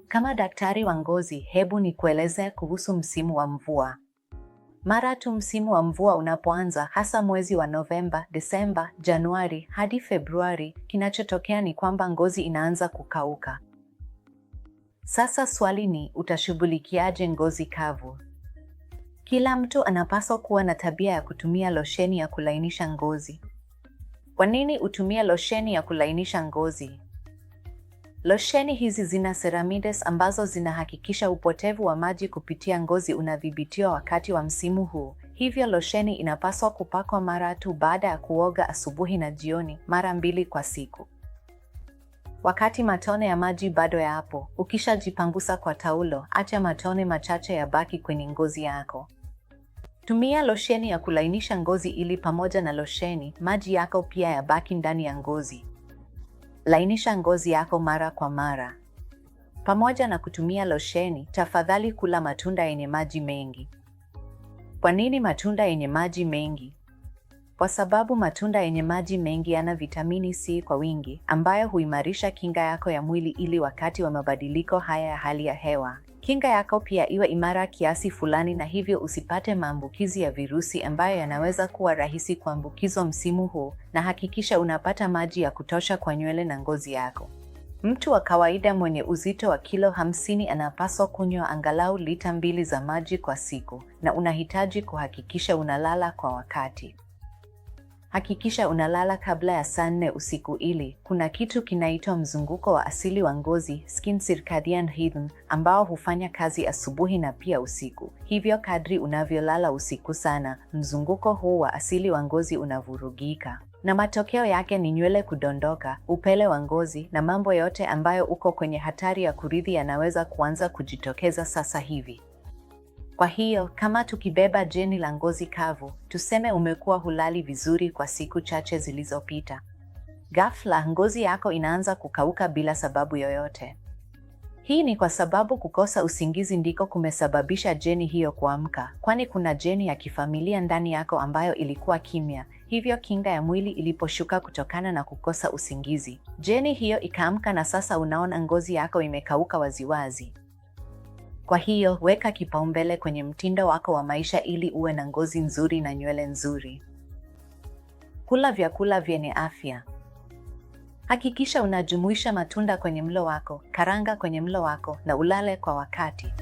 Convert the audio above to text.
Kama daktari wa ngozi, hebu nikueleze kuhusu msimu wa mvua. Mara tu msimu wa mvua unapoanza, hasa mwezi wa Novemba, Desemba, Januari hadi Februari, kinachotokea ni kwamba ngozi inaanza kukauka. Sasa swali ni, utashughulikiaje ngozi kavu? Kila mtu anapaswa kuwa na tabia ya kutumia losheni ya kulainisha ngozi. Kwa nini utumie losheni ya kulainisha ngozi? Losheni hizi zina ceramides ambazo zinahakikisha upotevu wa maji kupitia ngozi unadhibitiwa wakati wa msimu huu. Hivyo losheni inapaswa kupakwa mara tu baada ya kuoga, asubuhi na jioni, mara 2 kwa siku. Wakati matone ya maji bado yapo, ukishajipangusa kwa taulo, acha matone machache yabaki kwenye ngozi yako. Tumia losheni ya kulainisha ngozi ili pamoja na losheni, maji yako pia yabaki ndani ya ngozi. Lainisha ngozi yako mara kwa mara. Pamoja na kutumia losheni, tafadhali kula matunda yenye maji mengi. Kwa nini matunda yenye maji mengi? Kwa sababu matunda yenye maji mengi yana vitamini C kwa wingi, ambayo huimarisha kinga yako ya mwili ili wakati wa mabadiliko haya ya hali ya hewa, kinga yako pia iwe imara kiasi fulani na hivyo usipate maambukizi ya virusi ambayo yanaweza kuwa rahisi kuambukizwa msimu huu, na hakikisha unapata maji ya kutosha kwa nywele na ngozi yako. Mtu wa kawaida mwenye uzito wa kilo 50 anapaswa kunywa angalau lita 2 za maji kwa siku, na unahitaji kuhakikisha unalala kwa wakati. Hakikisha unalala kabla ya saa 4 usiku ili kuna kitu kinaitwa mzunguko wa asili wa ngozi, skin circadian rhythm, ambao hufanya kazi asubuhi na pia usiku. Hivyo kadri unavyolala usiku sana, mzunguko huu wa asili wa ngozi unavurugika, na matokeo yake ni nywele kudondoka, upele wa ngozi, na mambo yote ambayo uko kwenye hatari ya kurithi yanaweza kuanza kujitokeza sasa hivi. Kwa hiyo, kama tukibeba jeni la ngozi kavu, tuseme umekuwa hulali vizuri kwa siku chache zilizopita. Ghafla, ngozi yako inaanza kukauka bila sababu yoyote. Hii ni kwa sababu kukosa usingizi ndiko kumesababisha jeni hiyo kuamka, kwani kuna jeni ya kifamilia ndani yako ambayo ilikuwa kimya. Hivyo kinga ya mwili iliposhuka kutokana na kukosa usingizi, jeni hiyo ikaamka na sasa unaona ngozi yako imekauka waziwazi. Kwa hiyo, weka kipaumbele kwenye mtindo wako wa maisha ili uwe na ngozi nzuri na nywele nzuri. Kula vyakula vyenye afya. Hakikisha unajumuisha matunda kwenye mlo wako, karanga kwenye mlo wako, na ulale kwa wakati.